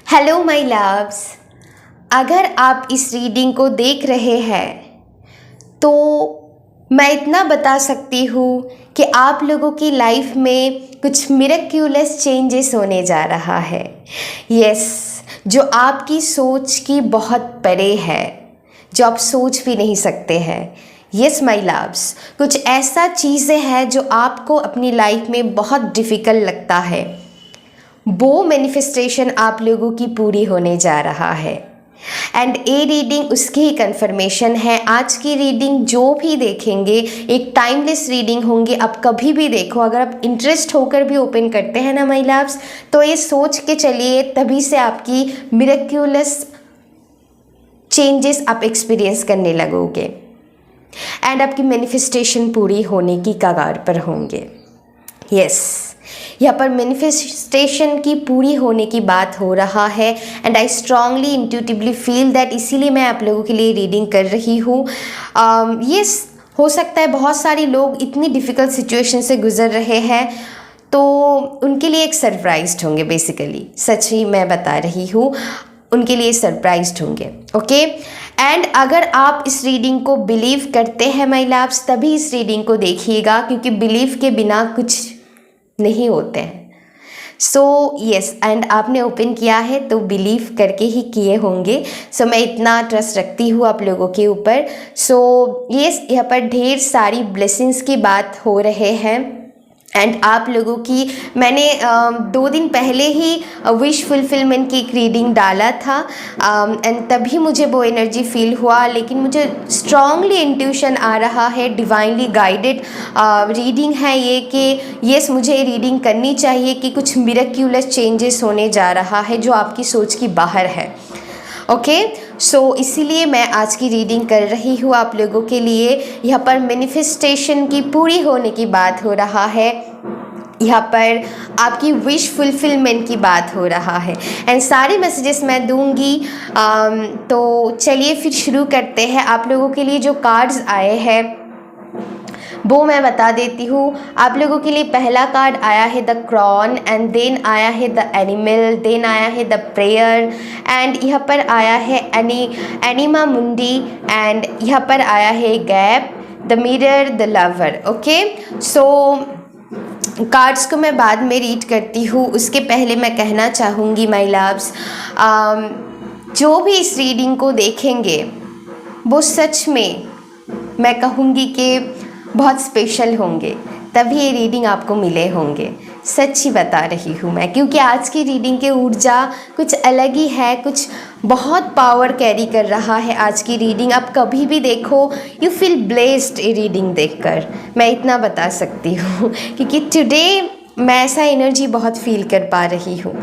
Hello my loves. अगर आप इस रीडिंग को देख रहे हैं तो मैं इतना बता सकती हूँ कि आप लोगों की लाइफ में कुछ मिरेक्युलस चेंजेस होने जा रहा है। यस, जो आपकी सोच की बहुत परे है, जो आप सोच भी नहीं सकते हैं। यस माय लव्स, कुछ ऐसा चीज़ें हैं जो आपको अपनी लाइफ में बहुत डिफ़िकल्ट लगता है, वो मैनिफेस्टेशन आप लोगों की पूरी होने जा रहा है। एंड ये रीडिंग उसकी ही कन्फर्मेशन है। आज की रीडिंग जो भी देखेंगे एक टाइमलेस रीडिंग होंगी। आप कभी भी देखो, अगर आप इंटरेस्ट होकर भी ओपन करते हैं ना माय लव्स, तो ये सोच के चलिए तभी से आपकी मिरेक्युलस चेंजेस आप एक्सपीरियंस करने लगोगे एंड आपकी मैनिफेस्टेशन पूरी होने की कगार पर होंगे। यस, यहाँ पर मैनिफेस्टेशन की पूरी होने की बात हो रहा है and I strongly intuitively feel that, इसीलिए मैं आप लोगों के लिए रीडिंग कर रही हूँ। यस, हो सकता है बहुत सारे लोग इतनी डिफ़िकल्ट सिचुएशन से गुजर रहे हैं, तो उनके लिए एक सरप्राइज्ड होंगे। बेसिकली सच ही मैं बता रही हूँ, उनके लिए सरप्राइज्ड होंगे। ओके, एंड अगर आप इस रीडिंग को बिलीव करते हैं माय लव्स, तभी इस रीडिंग को देखिएगा, क्योंकि बिलीव के बिना कुछ नहीं होते हैं। सो यस, एंड आपने ओपन किया है तो बिलीव करके ही किए होंगे। सो मैं इतना ट्रस्ट रखती हूँ आप लोगों के ऊपर। सो यस, यहाँ पर ढेर सारी ब्लेसिंग्स की बात हो रहे हैं एंड आप लोगों की मैंने 2 दिन पहले ही विश फुलफिलमेंट की एक रीडिंग डाला था एंड तभी मुझे वो एनर्जी फील हुआ। लेकिन मुझे स्ट्रांगली इंट्यूशन आ रहा है, डिवाइनली गाइडेड रीडिंग है ये, कि यस, मुझे रीडिंग करनी चाहिए कि कुछ मिरेक्युलस चेंजेस होने जा रहा है जो आपकी सोच की बाहर है। ओके, सो इसीलिए मैं आज की रीडिंग कर रही हूँ आप लोगों के लिए। यहाँ पर मैनिफेस्टेशन की पूरी होने की बात हो रहा है, यहाँ पर आपकी विश फुलफिलमेंट की बात हो रहा है एंड सारे मैसेजेस मैं दूंगी। तो चलिए फिर शुरू करते हैं। आप लोगों के लिए जो कार्ड्स आए हैं वो मैं बता देती हूँ। आप लोगों के लिए पहला कार्ड आया है द क्रॉन एंड देन आया है द एनिमल, देन आया है द प्रेयर एंड यहाँ पर आया है एनिमा मुंडी एंड यहाँ पर आया है gap, the mirror, the lover. Okay, so cards को मैं बाद में रीड करती हूँ, उसके पहले मैं कहना चाहूँगी माय लव्स, जो भी इस रीडिंग को देखेंगे वो सच में मैं कहूँगी कि बहुत स्पेशल होंगे, तभी ये रीडिंग आपको मिले होंगे। सच ही बता रही हूँ मैं, क्योंकि आज की रीडिंग की ऊर्जा कुछ अलग ही है, कुछ बहुत पावर कैरी कर रहा है आज की रीडिंग। आप कभी भी देखो, यू फील ब्लेस्ड ये रीडिंग देखकर, मैं इतना बता सकती हूँ, क्योंकि टुडे मैं ऐसा एनर्जी बहुत फील कर पा रही हूँ,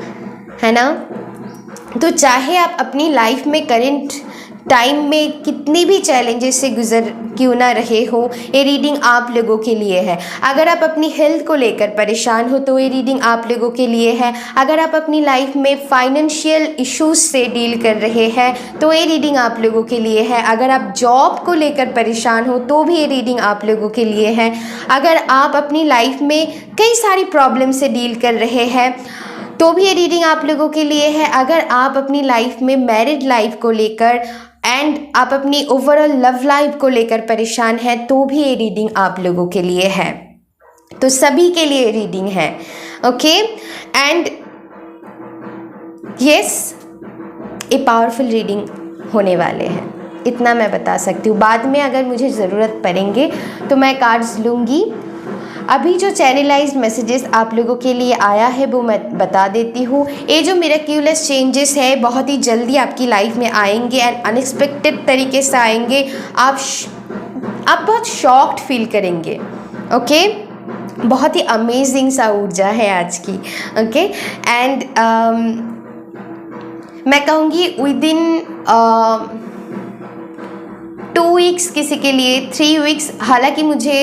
है ना। तो चाहे आप अपनी लाइफ में करेंट टाइम में कितनी भी चैलेंजेस से गुजर क्यों ना रहे हो, ये रीडिंग आप लोगों के लिए है। अगर आप अपनी हेल्थ को लेकर परेशान हो तो ये रीडिंग आप लोगों के लिए है। अगर आप अपनी लाइफ में फाइनेंशियल इश्यूज से डील कर रहे हैं तो ये रीडिंग आप लोगों के लिए है। अगर आप जॉब को लेकर परेशान हो तो भी ये रीडिंग आप लोगों के लिए है। अगर आप अपनी लाइफ में कई सारी प्रॉब्लम से डील कर रहे हैं तो भी ये रीडिंग आप लोगों के लिए है। अगर आप अपनी लाइफ में मैरिड लाइफ को लेकर एंड आप अपनी ओवरऑल लव लाइफ को लेकर परेशान हैं तो भी ये रीडिंग आप लोगों के लिए है। तो सभी के लिए रीडिंग है। ओके, एंड यस, ये पावरफुल रीडिंग होने वाले हैं, इतना मैं बता सकती हूँ। बाद में अगर मुझे ज़रूरत पड़ेंगे तो मैं कार्ड्स लूँगी। अभी जो चैनलाइज्ड मैसेजेस आप लोगों के लिए आया है वो मैं बता देती हूँ। ये जो मिरेक्युलस चेंजेस है बहुत ही जल्दी आपकी लाइफ में आएंगे एंड अनएक्सपेक्टेड तरीके से आएंगे। आप बहुत शॉक्ड फील करेंगे। ओके, बहुत ही अमेजिंग सा ऊर्जा है आज की। ओके, एंड मैं कहूँगी विद इन 2 वीक्स, किसी के लिए 3 वीक्स, हालांकि मुझे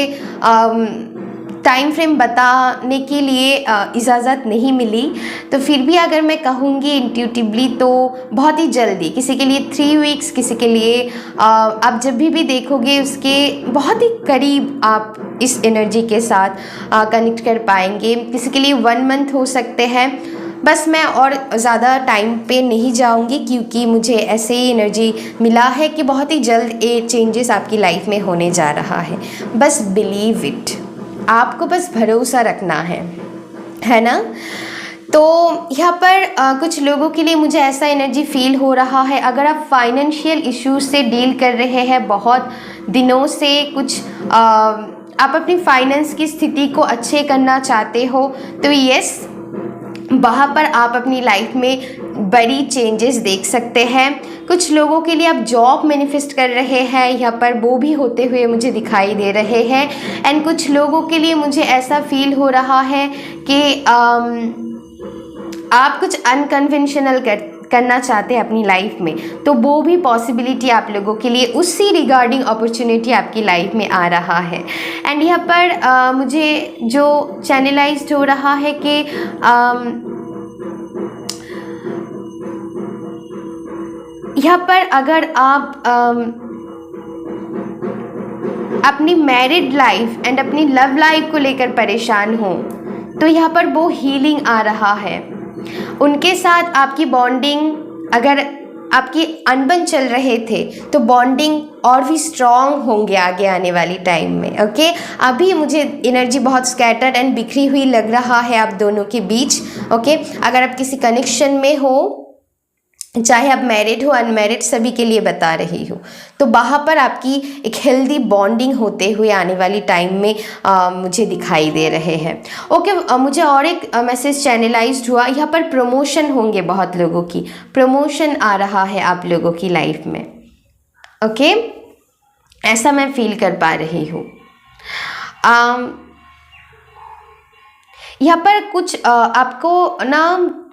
टाइम फ्रेम बताने के लिए इजाज़त नहीं मिली, तो फिर भी अगर मैं कहूँगी इंट्यूटिवली तो बहुत ही जल्दी, किसी के लिए 3 वीक्स, किसी के लिए आप जब भी देखोगे उसके बहुत ही करीब आप इस एनर्जी के साथ कनेक्ट कर पाएंगे। किसी के लिए 1 मंथ हो सकते हैं, बस मैं और ज़्यादा टाइम पे नहीं जाऊंगी, क्योंकि मुझे ऐसे ही एनर्जी मिला है कि बहुत ही जल्द ये चेंजेस आपकी लाइफ में होने जा रहा है। बस बिलीव इट, आपको बस भरोसा रखना है ना। तो यहाँ पर कुछ लोगों के लिए मुझे ऐसा एनर्जी फील हो रहा है, अगर आप फाइनेंशियल इश्यूज से डील कर रहे हैं बहुत दिनों से, कुछ आप अपनी फाइनेंस की स्थिति को अच्छे करना चाहते हो, तो यस, वहाँ पर आप अपनी लाइफ में बड़ी चेंजेस देख सकते हैं। कुछ लोगों के लिए आप जॉब मैनिफेस्ट कर रहे हैं, यहाँ पर वो भी होते हुए मुझे दिखाई दे रहे हैं। एंड कुछ लोगों के लिए मुझे ऐसा फील हो रहा है कि आप कुछ अनकन्वेंशनल करना चाहते हैं अपनी लाइफ में, तो वो भी पॉसिबिलिटी आप लोगों के लिए उसी रिगार्डिंग अपॉर्चुनिटी आपकी लाइफ में आ रहा है। एंड यहाँ पर मुझे जो चैनलाइज्ड हो रहा है कि यहाँ पर अगर आप अपनी मैरिड लाइफ एंड अपनी लव लाइफ को लेकर परेशान हो, तो यहाँ पर वो हीलिंग आ रहा है। उनके साथ आपकी बॉन्डिंग, अगर आपकी अनबन चल रहे थे तो बॉन्डिंग और भी स्ट्रॉन्ग होंगे आगे आने वाली टाइम में। ओके, अभी मुझे एनर्जी बहुत स्कैटर्ड एंड बिखरी हुई लग रहा है आप दोनों के बीच। ओके, अगर आप किसी कनेक्शन में हो, चाहे आप मैरिड हो अनमैरिड, सभी के लिए बता रही हूँ, तो वहाँ पर आपकी एक हेल्दी बॉन्डिंग होते हुए आने वाली टाइम में मुझे दिखाई दे रहे हैं। ओके, मुझे और एक मैसेज चैनलाइज्ड हुआ, यहाँ पर प्रमोशन होंगे, बहुत लोगों की प्रमोशन आ रहा है आप लोगों की लाइफ में। ओके, ऐसा मैं फील कर पा रही हूँ। यहाँ पर कुछ आपको ना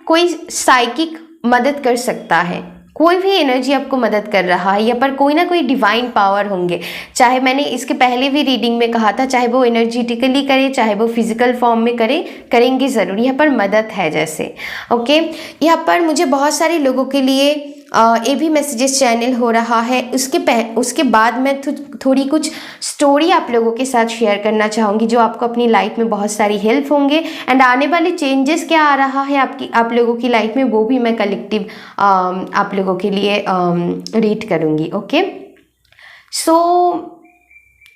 कोई साइकिक मदद कर सकता है, कोई भी एनर्जी आपको मदद कर रहा है। यहाँ पर कोई ना कोई डिवाइन पावर होंगे, चाहे मैंने इसके पहले भी रीडिंग में कहा था, चाहे वो एनर्जेटिकली करे, चाहे वो फिजिकल फॉर्म में करे, करेंगे ज़रूर। यहाँ पर मदद है जैसे। ओके, यहाँ पर मुझे बहुत सारे लोगों के लिए ये भी मैसेजेस चैनल हो रहा है। उसके बाद मैं थोड़ी कुछ स्टोरी आप लोगों के साथ शेयर करना चाहूँगी, जो आपको अपनी लाइफ में बहुत सारी हेल्प होंगे। एंड आने वाले चेंजेस क्या आ रहा है आप लोगों की लाइफ में, वो भी मैं कलेक्टिव आप लोगों के लिए रीड करूँगी। ओके, सो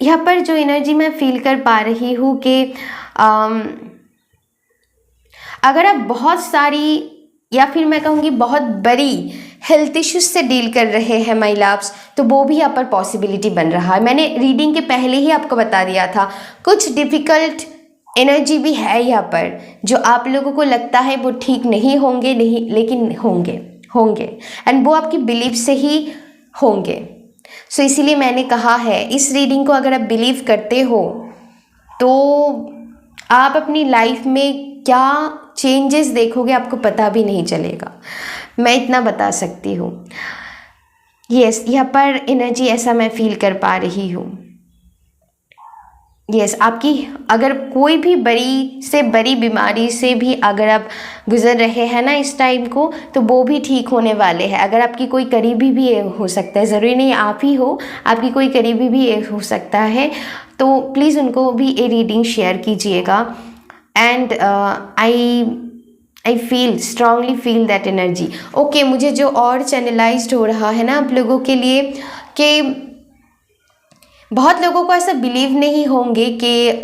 यहाँ पर जो एनर्जी मैं फील कर पा रही हूँ कि अगर आप बहुत सारी, या फिर मैं कहूँगी बहुत बड़ी हेल्थ इश्यूज से डील कर रहे हैं माय लव्स, तो वो भी यहाँ पर पॉसिबिलिटी बन रहा है। मैंने रीडिंग के पहले ही आपको बता दिया था, कुछ डिफ़िकल्ट एनर्जी भी है यहाँ पर, जो आप लोगों को लगता है वो ठीक नहीं होंगे, लेकिन होंगे एंड वो आपकी बिलीव से ही होंगे। सो इसीलिए मैंने कहा है, इस रीडिंग को अगर आप बिलीव करते हो तो आप अपनी लाइफ में क्या चेंजेस देखोगे आपको पता भी नहीं चलेगा, मैं इतना बता सकती हूँ। यस, यहाँ पर एनर्जी ऐसा मैं फील कर पा रही हूँ। यस, आपकी अगर कोई भी बड़ी से बड़ी बीमारी से भी अगर आप गुजर रहे हैं ना इस टाइम को, तो वो भी ठीक होने वाले हैं। अगर आपकी कोई करीबी भी हो सकता है, ज़रूरी नहीं आप ही हो, आपकी कोई करीबी भी हो सकता है, तो प्लीज़ उनको भी ये रीडिंग शेयर कीजिएगा। And I feel strongly feel that energy. Okay, मुझे जो और चैनलाइज्ड हो रहा है ना आप लोगों के लिए, कि बहुत लोगों को ऐसा बिलीव नहीं होंगे कि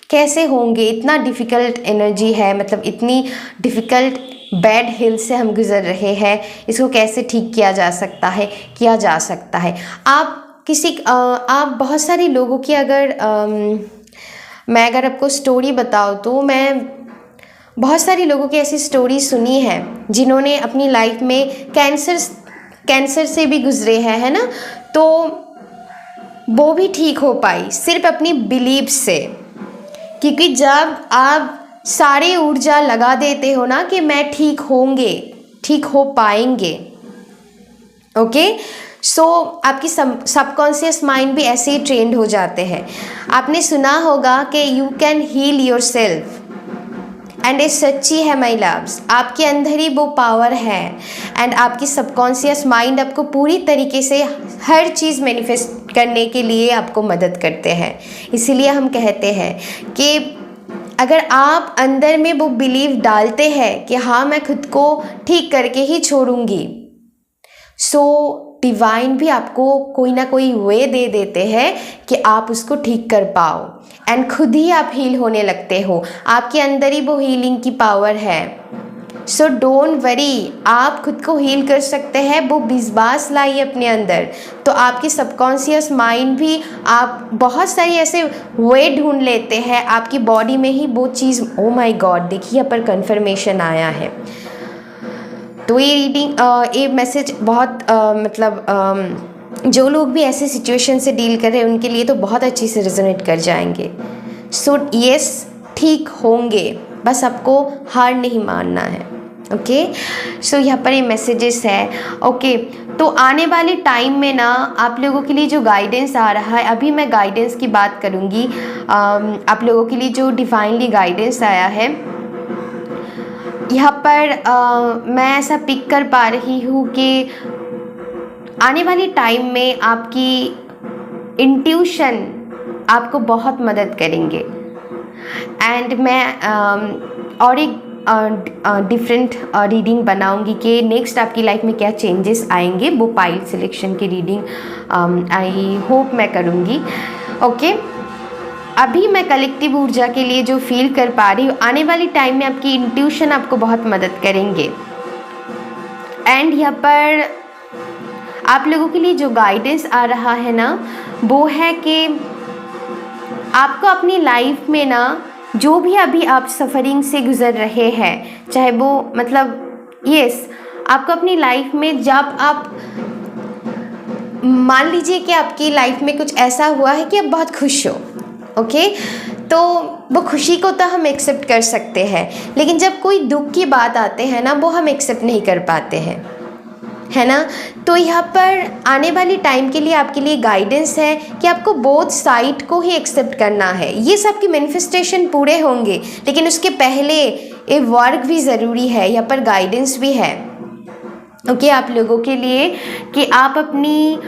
कैसे होंगे, इतना डिफ़िकल्ट एनर्जी है, मतलब इतनी डिफ़िकल्ट बैड हिल से हम गुज़र रहे हैं, इसको कैसे ठीक किया जा सकता है। आप बहुत सारे लोगों की मैं अगर आपको स्टोरी बताऊँ, तो मैं बहुत सारी लोगों की ऐसी स्टोरी सुनी है जिन्होंने अपनी लाइफ में कैंसर से भी गुजरे हैं, है ना, तो वो भी ठीक हो पाई सिर्फ अपनी बिलीव से। क्योंकि जब आप सारी ऊर्जा लगा देते हो ना कि मैं ठीक हो पाएंगे, ओके, सो आपकी सबकॉन्शियस माइंड भी ऐसे ही ट्रेंड हो जाते हैं। आपने सुना होगा कि you can heal yourself, and ये सच्ची है माय लव्स, आपके अंदर ही वो पावर है। एंड आपकी सबकॉन्शियस माइंड आपको पूरी तरीके से हर चीज़ मैनिफेस्ट करने के लिए आपको मदद करते हैं। इसीलिए हम कहते हैं कि अगर आप अंदर में वो बिलीव डालते हैं कि हाँ मैं खुद को ठीक करके ही छोड़ूंगी, सो डिवाइन भी आपको कोई ना कोई वे दे देते हैं कि आप उसको ठीक कर पाओ, एंड खुद ही आप हील होने लगते हो। आपके अंदर ही वो हीलिंग की पावर है। सो डोंट वरी, आप खुद को हील कर सकते हैं। वो विश्वास लाइए अपने अंदर, तो आपकी सबकॉन्शियस माइंड भी आप बहुत सारी ऐसे वे ढूंढ लेते हैं आपकी बॉडी में ही वो चीज़। ओ माय गॉड, देखिए यहाँ पर कन्फर्मेशन आया है। तो ये रीडिंग, ये मैसेज बहुत जो लोग भी ऐसे सिचुएशन से डील कर रहे हैं उनके लिए तो बहुत अच्छी से रेजोनेट कर जाएंगे। सो यस, ठीक होंगे, बस आपको हार नहीं मानना है। ओके, सो यहाँ पर ये मैसेजेस है। ओके, तो आने वाले टाइम में ना आप लोगों के लिए जो गाइडेंस आ रहा है, अभी मैं गाइडेंस की बात करूँगी। आप लोगों के लिए जो डिवाइनली गाइडेंस आया है यहाँ पर मैं ऐसा पिक कर पा रही हूँ कि आने वाले टाइम में आपकी इंट्यूशन आपको बहुत मदद करेंगे। एंड मैं और एक डिफरेंट रीडिंग बनाऊंगी कि नेक्स्ट आपकी लाइफ में क्या चेंजेस आएंगे। वो पाइल सिलेक्शन की रीडिंग आई होप मैं करूंगी। ओके, अभी मैं कलेक्टिव ऊर्जा के लिए जो फील कर पा रही हूँ, आने वाली टाइम में आपकी इंट्यूशन आपको बहुत मदद करेंगे। एंड यहाँ पर आप लोगों के लिए जो गाइडेंस आ रहा है ना, वो है कि आपको अपनी लाइफ में ना जो भी अभी आप सफ़रिंग से गुज़र रहे हैं, चाहे वो आपको अपनी लाइफ में जब आप मान लीजिए कि आपकी लाइफ में कुछ ऐसा हुआ है कि आप बहुत खुश हो, ओके, तो वो खुशी को तो हम एक्सेप्ट कर सकते हैं, लेकिन जब कोई दुख की बात आते हैं ना, वो हम एक्सेप्ट नहीं कर पाते हैं, है ना। तो यहाँ पर आने वाली टाइम के लिए आपके लिए गाइडेंस है कि आपको बोथ साइड को ही एक्सेप्ट करना है। ये सब की मैनिफेस्टेशन पूरे होंगे, लेकिन उसके पहले ये वर्क भी ज़रूरी है। यहाँ पर गाइडेंस भी है ओके आप लोगों के लिए कि आप अपनी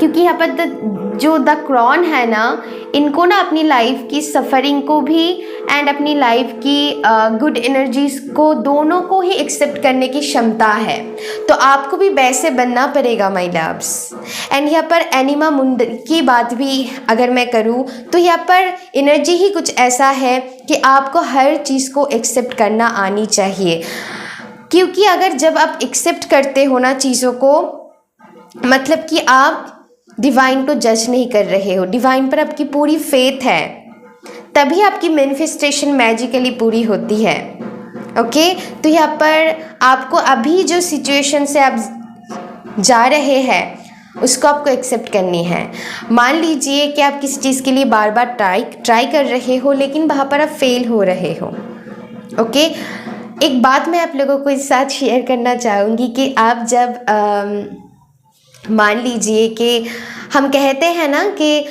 क्योंकि यहाँ पर जो द क्रॉन है ना, इनको ना अपनी लाइफ की सफ़रिंग को भी एंड अपनी लाइफ की गुड एनर्जीज को, दोनों को ही एक्सेप्ट करने की क्षमता है। तो आपको भी वैसे बनना पड़ेगा माय लव्स। एंड यहाँ पर एनिमा मुंड की बात भी अगर मैं करूँ तो यहाँ पर एनर्जी ही कुछ ऐसा है कि आपको हर चीज़ को एक्सेप्ट करना आनी चाहिए, क्योंकि अगर जब आप एक्सेप्ट करते हो ना चीज़ों को, मतलब कि आप डिवाइन को जज नहीं कर रहे हो, डिवाइन पर आपकी पूरी फेथ है, तभी आपकी मैनिफेस्टेशन मैजिकली पूरी होती है। ओके, तो यहाँ पर आपको अभी जो सिचुएशन से आप जा रहे हैं उसको आपको एक्सेप्ट करनी है। मान लीजिए कि आप किसी चीज़ के लिए बार बार ट्राई कर रहे हो, लेकिन वहाँ पर आप फेल हो रहे हो। ओके, एक बात मैं आप लोगों को इस साथ शेयर करना चाहूँगी कि आप जब मान लीजिए कि हम कहते हैं ना कि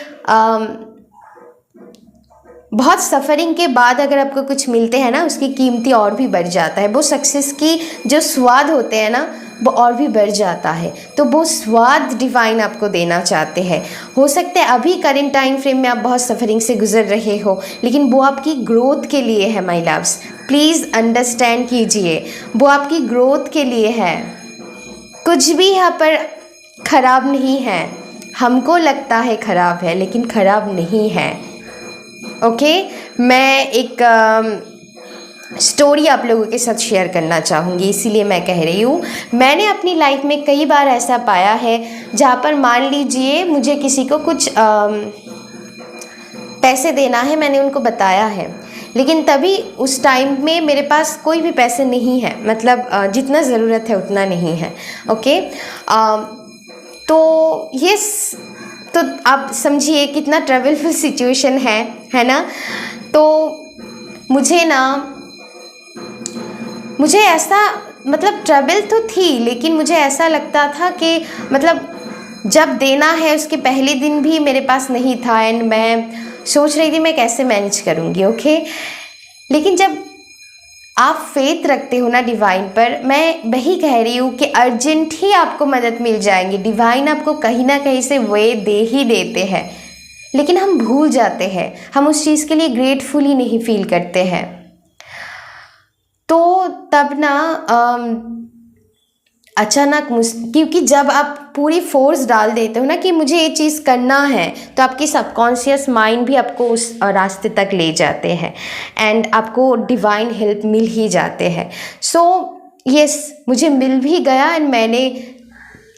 बहुत सफ़रिंग के बाद अगर आपको कुछ मिलते हैं ना, उसकी कीमती और भी बढ़ जाता है। वो सक्सेस की जो स्वाद होते हैं ना, वो और भी बढ़ जाता है। तो वो स्वाद डिवाइन आपको देना चाहते हैं। हो सकता है अभी करेंट टाइम फ्रेम में आप बहुत सफ़रिंग से गुजर रहे हो, लेकिन वो आपकी ग्रोथ के लिए है माय लव्स। प्लीज़ अंडरस्टैंड कीजिए, वो आपकी ग्रोथ के लिए है। कुछ भी यहाँ पर ख़राब नहीं है। हमको लगता है ख़राब है, लेकिन ख़राब नहीं है। ओके, मैं एक स्टोरी आप लोगों के साथ शेयर करना चाहूँगी, इसीलिए मैं कह रही हूँ। मैंने अपनी लाइफ में कई बार ऐसा पाया है जहाँ पर मान लीजिए मुझे किसी को कुछ पैसे देना है, मैंने उनको बताया है, लेकिन तभी उस टाइम में मेरे पास कोई भी पैसे नहीं है, मतलब जितना ज़रूरत है उतना नहीं है। ओके, तो यस, तो आप समझिए कितना ट्रबलफुल सिचुएशन है ना। तो मुझे ऐसा, मतलब ट्रबल तो थी, लेकिन मुझे ऐसा लगता था कि मतलब जब देना है उसके पहले दिन भी मेरे पास नहीं था, एंड मैं सोच रही थी मैं कैसे मैनेज करूँगी। ओके, लेकिन जब आप फेथ रखते हो ना डिवाइन पर, मैं वही कह रही हूँ कि अर्जेंट ही आपको मदद मिल जाएंगी। डिवाइन आपको कहीं ना कहीं से वे दे ही देते हैं, लेकिन हम भूल जाते हैं, हम उस चीज़ के लिए ग्रेटफुल ही नहीं फील करते हैं। तो तब ना अचानक क्योंकि जब आप पूरी फोर्स डाल देते हो ना कि मुझे ये चीज़ करना है, तो आपकी सबकॉन्शियस माइंड भी आपको उस रास्ते तक ले जाते हैं एंड आपको डिवाइन हेल्प मिल ही जाते हैं। सो यस, मुझे मिल भी गया एंड मैंने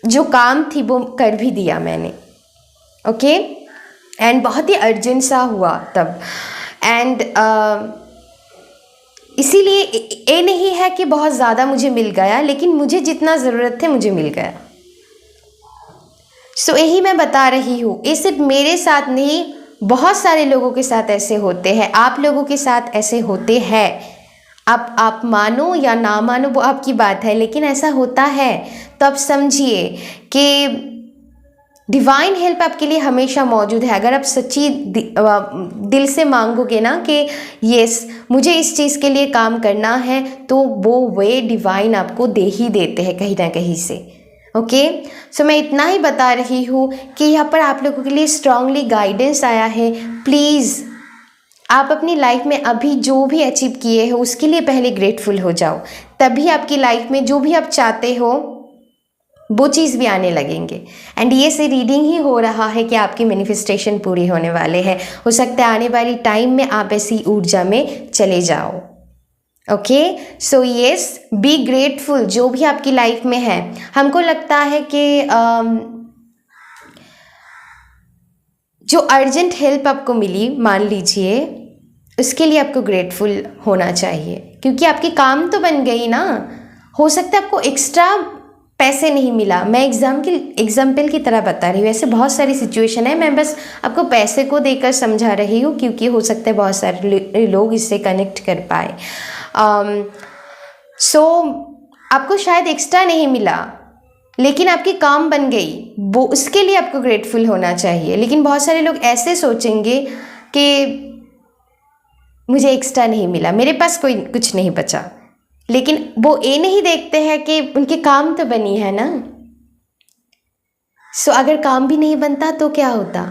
जो काम थी वो कर भी दिया मैंने, ओके। एंड बहुत ही अर्जेंट सा हुआ तब। एंड इसीलिए ये नहीं है कि बहुत ज़्यादा मुझे मिल गया, लेकिन मुझे जितना ज़रूरत थे मुझे मिल गया। सो यही मैं बता रही हूँ, ये सिर्फ मेरे साथ नहीं, बहुत सारे लोगों के साथ ऐसे होते हैं, आप लोगों के साथ ऐसे होते हैं। आप मानो या ना मानो वो आपकी बात है, लेकिन ऐसा होता है। तो आप समझिए कि डिवाइन हेल्प आपके लिए हमेशा मौजूद है। अगर आप सच्ची दिल से मांगोगे ना कि यस मुझे इस चीज़ के लिए काम करना है, तो वो वे डिवाइन आपको दे ही देते हैं कहीं ना कहीं से, ओके। सो मैं इतना ही बता रही हूँ कि यहाँ पर आप लोगों के लिए स्ट्रांगली गाइडेंस आया है। प्लीज़ आप अपनी लाइफ में अभी जो भी अचीव किए हो उसके लिए पहले ग्रेटफुल हो जाओ, तभी आपकी लाइफ में जो भी आप चाहते हो वो चीज़ भी आने लगेंगे। एंड ये से रीडिंग ही हो रहा है कि आपकी मैनिफेस्टेशन पूरी होने वाले हैं। हो सकता है आने वाली टाइम में आप ऐसी ऊर्जा में चले जाओ, okay. So yes, be grateful जो भी आपकी लाइफ में है। हमको लगता है कि जो अर्जेंट हेल्प आपको मिली, मान लीजिए, उसके लिए आपको ग्रेटफुल होना चाहिए, क्योंकि आपकी काम तो बन गई ना। हो सकता है आपको एक्स्ट्रा पैसे नहीं मिला, मैं एग्जाम्पल की तरह बता रही हूँ, ऐसे बहुत सारी सिचुएशन है, मैं बस आपको पैसे को देकर समझा रही हूँ, क्योंकि हो सकता है बहुत सारे लोग इससे कनेक्ट कर पाए। सो आपको शायद एक्स्ट्रा नहीं मिला, लेकिन आपकी काम बन गई, वो उसके लिए आपको ग्रेटफुल होना चाहिए। लेकिन बहुत सारे लोग ऐसे सोचेंगे कि मुझे एक्स्ट्रा नहीं मिला, मेरे पास कोई कुछ नहीं बचा, लेकिन वो ये नहीं देखते हैं कि उनके काम तो बनी है ना। सो अगर काम भी नहीं बनता तो क्या होता।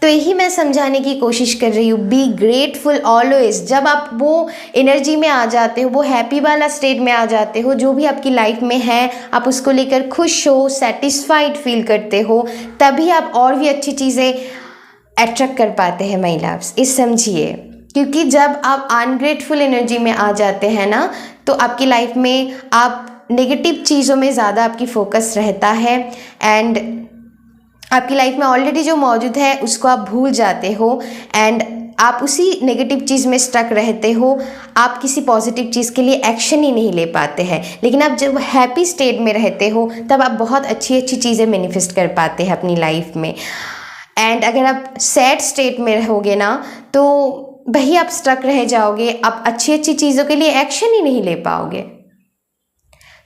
तो यही मैं समझाने की कोशिश कर रही हूँ, बी ग्रेटफुल ऑलवेज। जब आप वो एनर्जी में आ जाते हो, वो हैप्पी वाला स्टेट में आ जाते हो, जो भी आपकी लाइफ में है आप उसको लेकर खुश हो, सेटिस्फाइड फील करते हो, तभी आप और भी अच्छी चीज़ें अट्रैक्ट कर पाते हैं माय लव्स। इस समझिए, क्योंकि जब आप अनग्रेटफुल एनर्जी में आ जाते हैं ना, तो आपकी लाइफ में आप नेगेटिव चीज़ों में ज़्यादा आपकी फोकस रहता है एंड आपकी लाइफ में ऑलरेडी जो मौजूद है उसको आप भूल जाते हो एंड आप उसी नेगेटिव चीज़ में स्टक रहते हो। आप किसी पॉजिटिव चीज़ के लिए एक्शन ही नहीं ले पाते हैं। लेकिन आप जब हैप्पी स्टेट में रहते हो तब आप बहुत अच्छी अच्छी चीज़ें मैनिफेस्ट कर पाते हैं अपनी लाइफ में। एंड अगर आप सैड स्टेट में रहोगे ना, तो वही आप स्टक रह जाओगे, आप अच्छी अच्छी चीज़ों के लिए एक्शन ही नहीं ले पाओगे।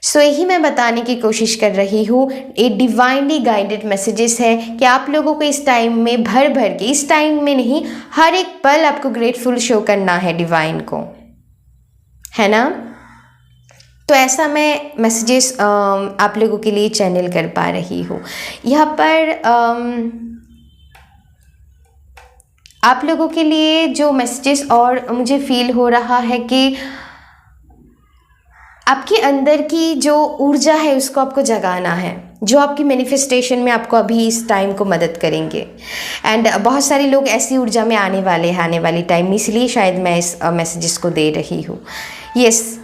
सो यही मैं बताने की कोशिश कर रही हूँ, ये डिवाइनली गाइडेड मैसेजेस है कि आप लोगों को इस टाइम में भर भर के, इस टाइम में नहीं, हर एक पल आपको ग्रेटफुल शो करना है डिवाइन को, है ना। तो ऐसा मैं मैसेजेस आप लोगों के लिए चैनल कर पा रही हूँ। यहाँ पर आप लोगों के लिए जो मैसेजेस और मुझे फील हो रहा है कि आपके अंदर की जो ऊर्जा है उसको आपको जगाना है, जो आपकी मैनिफेस्टेशन में आपको अभी इस टाइम को मदद करेंगे। एंड बहुत सारे लोग ऐसी ऊर्जा में आने वाले हैं आने वाली टाइम में, इसलिए शायद मैं इस मैसेजेस को दे रही हूँ। यस,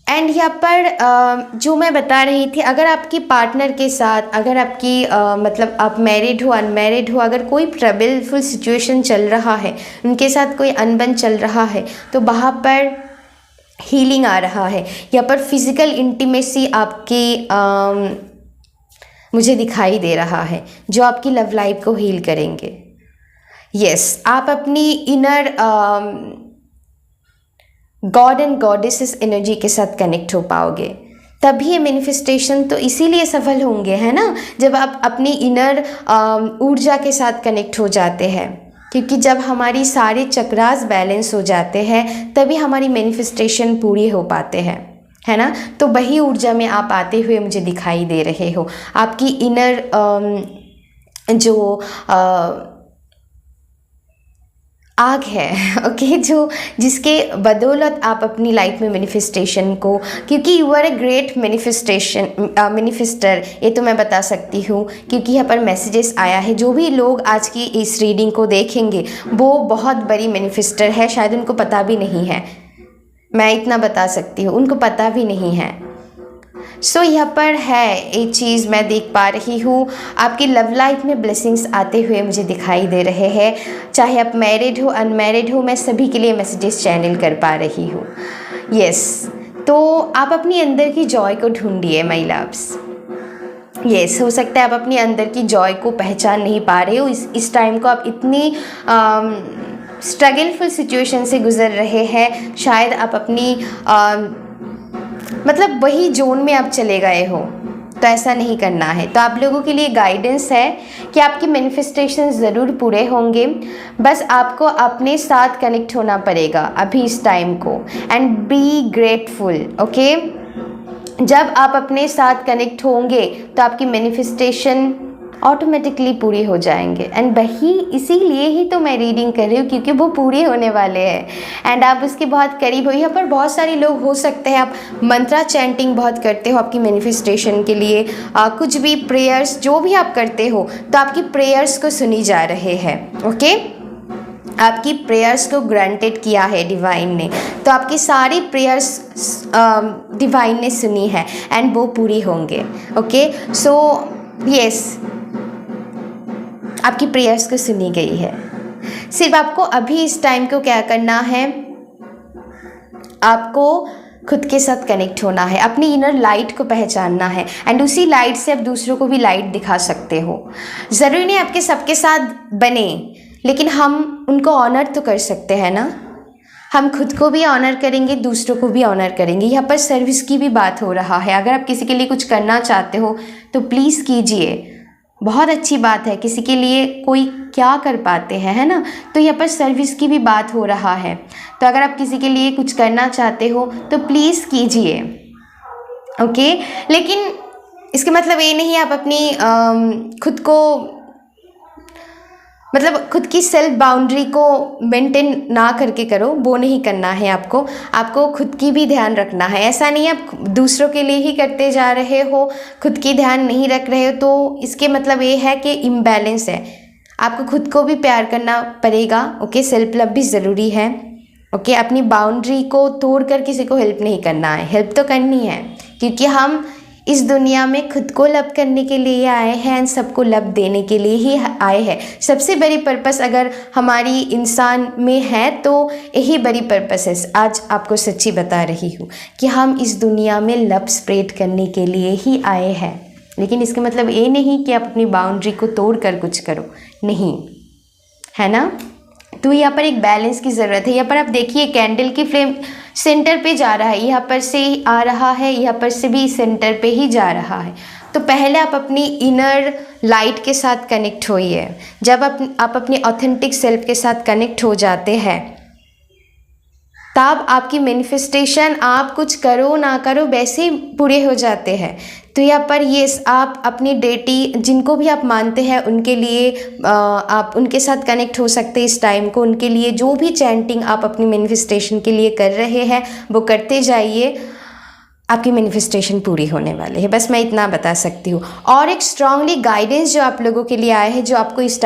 एंड यहाँ पर जो मैं बता रही थी, अगर आपकी पार्टनर के साथ, अगर आपकी मतलब आप मैरिड हो, अनमैरिड हो, अगर कोई ट्रबलफुल सिचुएशन चल रहा है, उनके साथ कोई अनबन चल रहा है, तो वहाँ पर हीलिंग आ रहा है। यहाँ पर फिज़िकल इंटीमेसी आपकी मुझे दिखाई दे रहा है, जो आपकी लव लाइफ को हील करेंगे। यस, आप अपनी inner God and goddesses energy के साथ कनेक्ट हो पाओगे, तभी ये मैनिफेस्टेशन तो इसीलिए सफल होंगे, है ना, जब आप अपनी इनर ऊर्जा के साथ कनेक्ट हो जाते हैं। क्योंकि जब हमारी सारे चक्रास बैलेंस हो जाते हैं तभी हमारी मैनिफेस्टेशन पूरी हो पाते हैं, है ना। तो वही ऊर्जा में आप आते हुए मुझे दिखाई दे रहे हो। आपकी इनर जो आग है, ओके, जो जिसके बदौलत आप अपनी लाइफ में मैनिफेस्टेशन को, क्योंकि you are a great manifester, ये तो मैं बता सकती हूँ, क्योंकि यहाँ पर मैसेजेस आया है। जो भी लोग आज की इस रीडिंग को देखेंगे वो बहुत बड़ी मैनिफेस्टर है, शायद उनको पता भी नहीं है, मैं इतना बता सकती हूँ, उनको पता भी नहीं है। सो यहाँ पर है एक चीज़ मैं देख पा रही हूँ, आपकी लव लाइफ में ब्लेसिंग्स आते हुए मुझे दिखाई दे रहे हैं। चाहे आप मैरिड हो अनमैरिड हो, मैं सभी के लिए मैसेजेस चैनल कर पा रही हूँ। यस, तो आप अपनी अंदर की जॉय को ढूंढिए माय लव्स। यस, हो सकता है आप अपनी अंदर की जॉय को पहचान नहीं पा रहे हो। इस टाइम को आप इतनी स्ट्रगलफुल सिचुएशन से गुजर रहे हैं, शायद आप अपनी मतलब वही जोन में आप चले गए हो, तो ऐसा नहीं करना है। तो आप लोगों के लिए गाइडेंस है कि आपकी मैनिफेस्टेशन ज़रूर पूरे होंगे, बस आपको अपने साथ कनेक्ट होना पड़ेगा अभी इस टाइम को, एंड बी ग्रेटफुल। ओके, जब आप अपने साथ कनेक्ट होंगे तो आपकी मैनिफेस्टेशन ऑटोमेटिकली पूरी हो जाएंगे। एंड वही इसीलिए ही तो मैं रीडिंग कर रही हूँ, क्योंकि वो पूरे होने वाले हैं एंड आप उसके बहुत करीब हो। यहाँ पर बहुत सारे लोग हो सकते हैं आप मंत्रा चैंटिंग बहुत करते हो आपकी मैनिफेस्टेशन के लिए, कुछ भी प्रेयर्स जो भी आप करते हो, तो आपकी प्रेयर्स को सुनी जा रहे हैं। ओके, आपकी प्रेयर्स को ग्रांटेड किया है डिवाइन ने, तो आपकी सारी प्रेयर्स डिवाइन ने सुनी है एंड वो पूरी होंगे। ओके, सो यस, आपकी प्रेयर्स को सुनी गई है। सिर्फ आपको अभी इस टाइम को क्या करना है, आपको खुद के साथ कनेक्ट होना है, अपनी इनर लाइट को पहचानना है एंड उसी लाइट से आप दूसरों को भी लाइट दिखा सकते हो। ज़रूरी नहीं आपके सबके साथ बने, लेकिन हम उनको ऑनर तो कर सकते हैं ना। हम खुद को भी ऑनर करेंगे, दूसरों को भी ऑनर करेंगे। यहाँ पर सर्विस की भी बात हो रहा है। अगर आप किसी के लिए कुछ करना चाहते हो तो प्लीज़ कीजिए, बहुत अच्छी बात है। किसी के लिए कोई क्या कर पाते हैं, है ना, तो यहाँ पर सर्विस की भी बात हो रहा है। तो अगर आप किसी के लिए कुछ करना चाहते हो तो प्लीज़ कीजिए। ओके, लेकिन इसका मतलब ये नहीं आप अपनी खुद को, मतलब खुद की सेल्फ बाउंड्री को मेंटेन ना करके करो, वो नहीं करना है आपको खुद की भी ध्यान रखना है। ऐसा नहीं आप दूसरों के लिए ही करते जा रहे हो, खुद की ध्यान नहीं रख रहे हो, तो इसके मतलब ये है कि इम्बैलेंस है। आपको खुद को भी प्यार करना पड़ेगा। ओके, सेल्फ लव भी ज़रूरी है। ओके, अपनी बाउंड्री को तोड़ कर किसी को हेल्प नहीं करना है, हेल्प तो करनी है, क्योंकि हम इस दुनिया में खुद को लव करने के लिए आए हैं एंड सबको लव देने के लिए ही आए हैं। सबसे बड़ी पर्पस अगर हमारी इंसान में है तो यही बड़ी पर्पस है। आज आपको सच्ची बता रही हूँ कि हम इस दुनिया में लव स्प्रेड करने के लिए ही आए हैं, लेकिन इसका मतलब ये नहीं कि आप अपनी बाउंड्री को तोड़ कर कुछ करो, नहीं, है ना। तो यहाँ पर एक बैलेंस की ज़रूरत है। यहाँ पर आप देखिए कैंडल की फ्लेम सेंटर पे जा रहा है, यहाँ पर से आ रहा है, यहाँ पर से भी सेंटर पे ही जा रहा है। तो पहले आप अपनी इनर लाइट के साथ कनेक्ट होइए। जब आप अपनी ऑथेंटिक सेल्फ के साथ कनेक्ट हो जाते हैं, तब आपकी मैनिफेस्टेशन आप कुछ करो ना करो वैसे ही पूरे हो जाते हैं। तो यहाँ पर यस, आप अपनी डेटी जिनको भी आप मानते हैं उनके लिए आप उनके साथ कनेक्ट हो सकते हैं इस टाइम को। उनके लिए जो भी चैंटिंग आप अपनी मैनिफेस्टेशन के लिए कर रहे हैं वो करते जाइए, आपकी मैनिफेस्टेशन पूरी होने वाली है। बस मैं इतना बता सकती हूँ। और एक स्ट्रांगली गाइडेंस जो आप लोगों के लिए आए हैं, जो आपको इस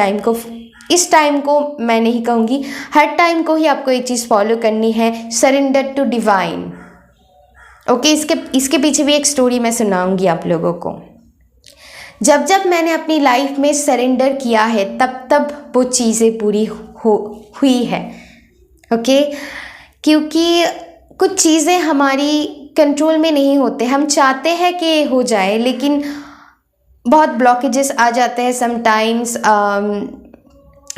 टाइम को मैं नहीं कहूँगी, हर टाइम को ही आपको ये चीज़ फॉलो करनी है, सरेंडर टू डिवाइन। ओके, इसके पीछे भी एक स्टोरी मैं सुनाऊंगी आप लोगों को। जब मैंने अपनी लाइफ में सरेंडर किया है तब वो चीज़ें पूरी हुई है। ओके, क्योंकि कुछ चीज़ें हमारी कंट्रोल में नहीं होते, हम चाहते हैं कि हो जाए लेकिन बहुत ब्लॉकेजेस आ जाते हैं, समटाइम्स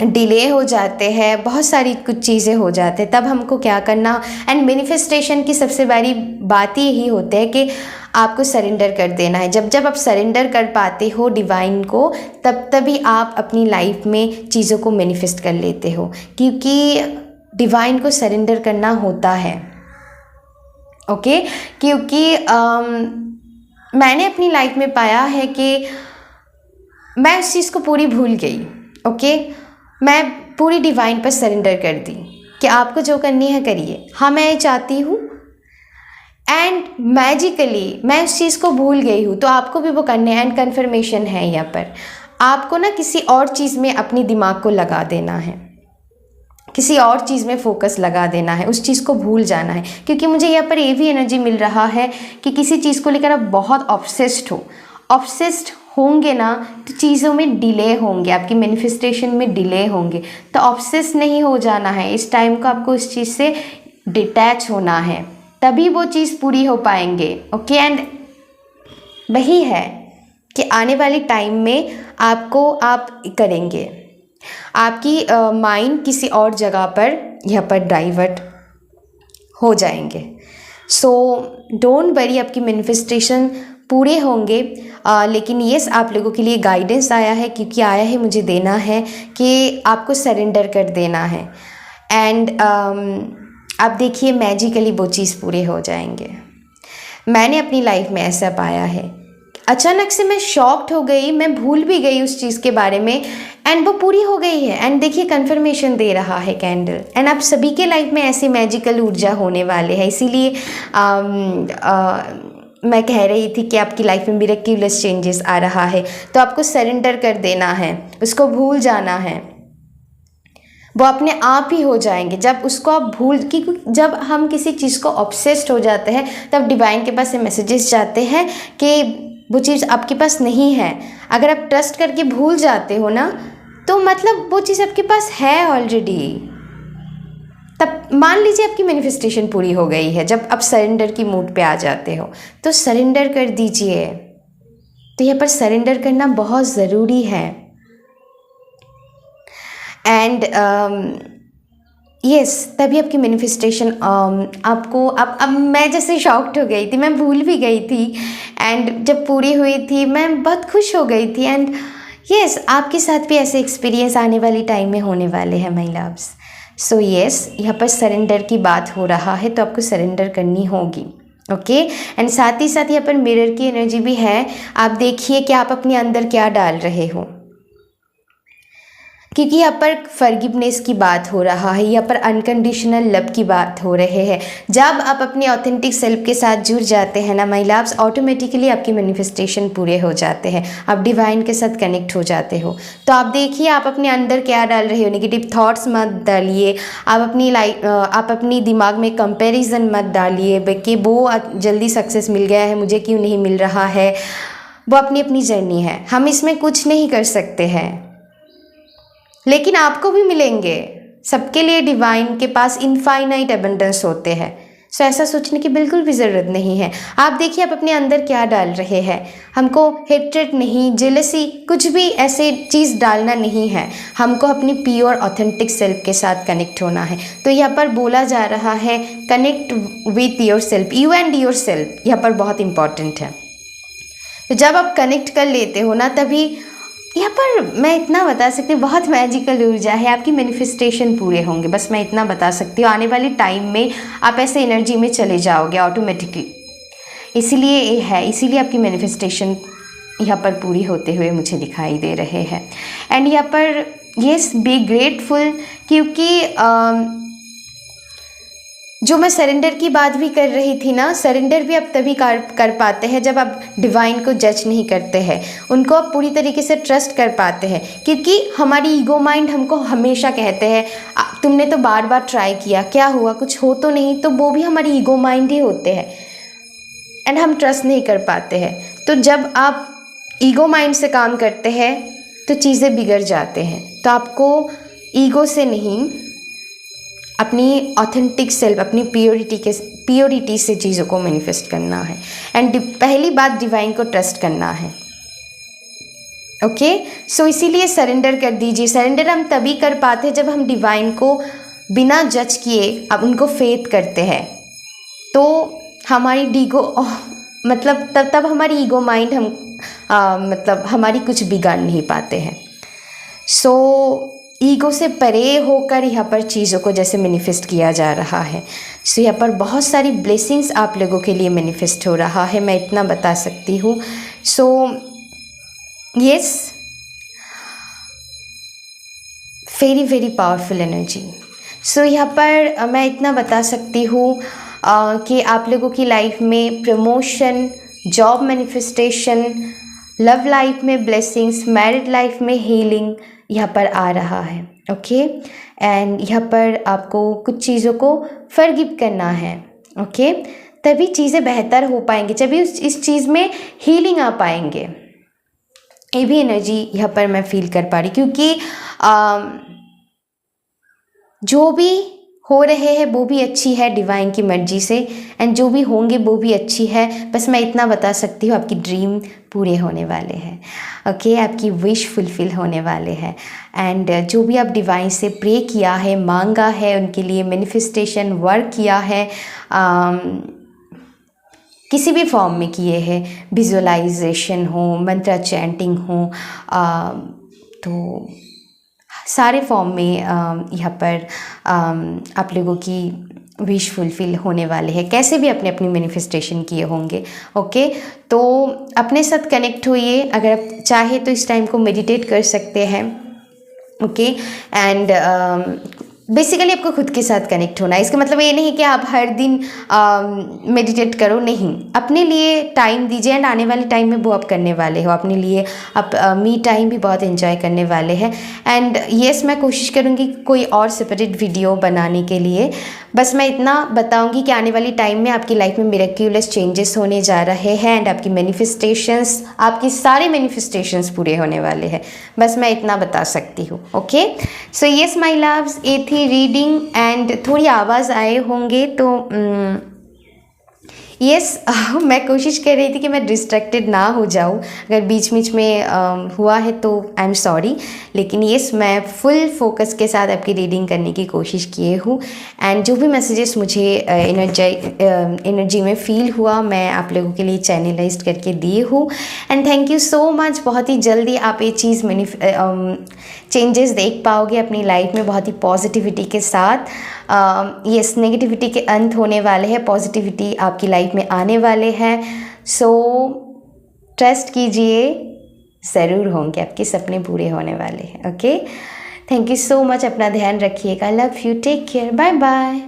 डिले हो जाते हैं, बहुत सारी कुछ चीज़ें हो जाते हैं। तब हमको क्या करना, एंड मैनिफेस्टेशन की सबसे बड़ी बात ही यही होती है कि आपको सरेंडर कर देना है। जब आप सरेंडर कर पाते हो डिवाइन को, तभी आप अपनी लाइफ में चीज़ों को मैनिफेस्ट कर लेते हो, क्योंकि डिवाइन को सरेंडर करना होता है। ओके, क्योंकि मैंने अपनी लाइफ में पाया है कि मैं उस चीज़ को पूरी भूल गई। ओके, मैं पूरी डिवाइन पर सरेंडर कर दी कि आपको जो करनी है करिए, हाँ मैं ये चाहती हूँ। एंड मैजिकली मैं उस चीज़ को भूल गई हूँ, तो आपको भी वो करने हैं। एंड कन्फर्मेशन है यहाँ पर, आपको ना किसी और चीज़ में अपनी दिमाग को लगा देना है, किसी और चीज़ में फोकस लगा देना है, उस चीज़ को भूल जाना है। क्योंकि मुझे यहाँ पर ये भी एनर्जी मिल रहा है कि किसी चीज़ को लेकर आप बहुत ऑब्सेस्ड हो। ऑब्सेस्ड होंगे ना तो चीज़ों में डिले होंगे, आपकी मैनिफेस्टेशन में डिले होंगे। तो ऑब्सेस नहीं हो जाना है, इस टाइम को आपको इस चीज़ से डिटैच होना है, तभी वो चीज़ पूरी हो पाएंगे। ओके, एंड वही है कि आने वाले टाइम में आपको आप करेंगे, आपकी माइंड किसी और जगह पर यहाँ पर डाइवर्ट हो जाएंगे। सो डोंट वरी, आपकी मैनिफेस्टेशन पूरे होंगे। लेकिन यस, आप लोगों के लिए गाइडेंस आया है, क्योंकि आया है मुझे देना है कि आपको सरेंडर कर देना है। एंड आप देखिए मैजिकली वो चीज़ पूरे हो जाएंगे। मैंने अपनी लाइफ में ऐसा पाया है, अचानक से मैं शॉक्ड हो गई, मैं भूल भी गई उस चीज़ के बारे में, एंड वो पूरी हो गई है। एंड देखिए कंफर्मेशन दे रहा है कैंडल। एंड आप सभी के लाइफ में ऐसी मैजिकल ऊर्जा होने वाले हैं, इसीलिए मैं कह रही थी कि आपकी लाइफ में मिरेक्युलस चेंजेस आ रहा है। तो आपको सरेंडर कर देना है, उसको भूल जाना है, वो अपने आप ही हो जाएंगे। जब उसको आप क्योंकि जब हम किसी चीज़ को ऑब्सेस्ड हो जाते हैं तब डिवाइन के पास से मैसेजेस जाते हैं कि वो चीज़ आपके पास नहीं है। अगर आप ट्रस्ट करके भूल जाते हो ना, तो मतलब वो चीज़ आपके पास है ऑलरेडी। तब मान लीजिए आपकी मैनिफेस्टेशन पूरी हो गई है, जब आप सरेंडर की मूड पे आ जाते हो तो सरेंडर कर दीजिए। तो यहाँ पर सरेंडर करना बहुत ज़रूरी है। एंड यस, तभी आपकी मैनिफेस्टेशन आपको अब मैं जैसे शॉक्ड हो गई थी, मैं भूल भी गई थी। एंड जब पूरी हुई थी मैं बहुत खुश हो गई थी। एंड यस, आपके साथ भी ऐसे एक्सपीरियंस आने वाली टाइम में होने वाले हैं माय लव्स। सो यस, यहाँ पर सरेंडर की बात हो रहा है, तो आपको सरेंडर करनी होगी। ओके, एंड साथ ही साथ यहाँ पर मिरर की एनर्जी भी है। आप देखिए कि आप अपने अंदर क्या डाल रहे हो, क्योंकि यहाँ पर फॉरगिवनेस की बात हो रहा है, यहाँ पर अनकंडीशनल लव की बात हो रहे हैं। जब आप अपने ऑथेंटिक सेल्फ के साथ जुड़ जाते हैं ना माय लव्स, ऑटोमेटिकली आपकी मैनिफेस्टेशन पूरे हो जाते हैं, आप डिवाइन के साथ कनेक्ट हो जाते हो। तो आप देखिए आप अपने अंदर क्या डाल रहे हो। नेगेटिव थॉट्स मत डालिए, आप अपनी दिमाग में कंपैरिजन मत डालिए कि वो जल्दी सक्सेस मिल गया है, मुझे क्यों नहीं मिल रहा है। वो अपनी अपनी जर्नी है, हम इसमें कुछ नहीं कर सकते हैं, लेकिन आपको भी मिलेंगे। सबके लिए डिवाइन के पास इनफाइनाइट एबंडेंस होते हैं। सो ऐसा सोचने की बिल्कुल भी ज़रूरत नहीं है। आप देखिए आप अपने अंदर क्या डाल रहे हैं। हमको हेट्रेड नहीं, जेलसी, कुछ भी ऐसे चीज़ डालना नहीं है। हमको अपनी प्योर ऑथेंटिक सेल्फ के साथ कनेक्ट होना है। तो यहाँ पर बोला जा रहा है connect with your self, you and your self, यहाँ पर बहुत इंपॉर्टेंट है। तो जब आप कनेक्ट कर लेते हो ना, तभी यहाँ पर मैं इतना बता सकती हूँ, बहुत मैजिकल ऊर्जा है, आपकी मैनिफेस्टेशन पूरे होंगे। बस मैं इतना बता सकती हूँ, आने वाले टाइम में आप ऐसे एनर्जी में चले जाओगे ऑटोमेटिकली। इसीलिए ये है, इसीलिए आपकी मैनिफेस्टेशन यहाँ पर पूरी होते हुए मुझे दिखाई दे रहे हैं। एंड यहाँ पर यस, बी ग्रेटफुल, क्योंकि जो मैं सरेंडर की बात भी कर रही थी ना, सरेंडर भी आप तभी कर पाते हैं जब आप डिवाइन को जज नहीं करते हैं, उनको आप पूरी तरीके से ट्रस्ट कर पाते हैं। क्योंकि हमारी ईगो माइंड हमको हमेशा कहते हैं तुमने तो बार बार ट्राई किया, क्या हुआ, कुछ हो तो नहीं। तो वो भी हमारी ईगो माइंड ही होते हैं, एंड हम ट्रस्ट नहीं कर पाते हैं। तो जब आप ईगो माइंड से काम करते हैं तो चीज़ें बिगड़ जाते हैं। तो आपको ईगो से नहीं, अपनी ऑथेंटिक सेल्फ, अपनी प्योरिटी से चीज़ों को मैनिफेस्ट करना है। एंड पहली बात, डिवाइन को ट्रस्ट करना है। ओके, सो इसीलिए सरेंडर कर दीजिए। सरेंडर हम तभी कर पाते हैं जब हम डिवाइन को बिना जज किए अब उनको फेथ करते हैं। तो हमारी मतलब तब हमारी ईगो माइंड मतलब हमारी कुछ बिगाड़ नहीं पाते हैं। सो ईगो से परे होकर यहाँ पर चीज़ों को जैसे मैनिफेस्ट किया जा रहा है। सो यहाँ पर बहुत सारी ब्लेसिंग्स आप लोगों के लिए मैनिफेस्ट हो रहा है, मैं इतना बता सकती हूँ। So yes, very very powerful energy. So यहाँ पर मैं इतना बता सकती हूँ कि आप लोगों की लाइफ में promotion, job manifestation, love life में ब्लेसिंग्स, मैरिड लाइफ में हीलिंग यहाँ पर आ रहा है। ओके एंड यहाँ पर आपको कुछ चीज़ों को फॉरगिव करना है। ओके तभी चीज़ें बेहतर हो पाएंगी, जब इस चीज़ में हीलिंग आ पाएंगे। ये भी एनर्जी यहाँ पर मैं फील कर पा रही, क्योंकि जो भी हो रहे हैं वो भी अच्छी है डिवाइन की मर्जी से, एंड जो भी होंगे वो भी अच्छी है। बस मैं इतना बता सकती हूँ, आपकी ड्रीम पूरे होने वाले हैं। ओके आपकी विश फुलफिल होने वाले हैं। एंड जो भी आप डिवाइन से प्रे किया है, मांगा है, उनके लिए मैनिफेस्टेशन वर्क किया है, किसी भी फॉर्म में किए हैं, विजुअलाइजेशन हो, मंत्रा चैंटिंग हो, तो सारे फॉर्म में यहाँ पर आप लोगों की विश फुलफिल होने वाले हैं, कैसे भी अपने अपनी मैनिफेस्टेशन किए होंगे। ओके तो अपने साथ कनेक्ट होइए। अगर आप चाहे तो इस टाइम को मेडिटेट कर सकते हैं। ओके एंड बेसिकली आपको खुद के साथ कनेक्ट होना है। इसका मतलब ये नहीं कि आप हर दिन मेडिटेट करो, नहीं, अपने लिए टाइम दीजिए एंड आने वाले टाइम में वो आप करने वाले हो। अपने लिए आप मी टाइम भी बहुत एंजॉय करने वाले हैं। एंड येस मैं कोशिश करूँगी कोई और सेपरेट वीडियो बनाने के लिए। बस मैं इतना बताऊंगी कि आने वाली टाइम में आपकी लाइफ में मिरेक्युलस चेंजेस होने जा रहे हैं एंड आपकी मैनिफेस्टेशंस, आपकी सारे मैनिफेस्टेशंस पूरे होने वाले हैं। बस मैं इतना बता सकती हूँ। Okay so yes my loves, ये थी रीडिंग एंड थोड़ी आवाज़ आए होंगे तो यस मैं कोशिश कर रही थी कि मैं डिस्ट्रैक्टेड ना हो जाऊँ। अगर बीच बीच में हुआ है तो आई एम सॉरी, लेकिन यस मैं फुल फोकस के साथ आपकी रीडिंग करने की कोशिश किए हूँ। एंड जो भी मैसेजेस मुझे एनर्जी में फील हुआ मैं आप लोगों के लिए चैनलाइज करके दिए हूँ। And thank you so much. बहुत ही जल्दी आप ये चीज़ चेंजेस देख पाओगे अपनी लाइफ में, बहुत ही पॉजिटिविटी के साथ। यस नेगेटिविटी के अंत होने वाले हैं, पॉजिटिविटी आपकी लाइफ में आने वाले हैं। सो ट्रस्ट कीजिए, ज़रूर होंगे, आपके सपने पूरे होने वाले हैं। Okay thank you so much. अपना ध्यान रखिएगा। Love you, take care, bye bye.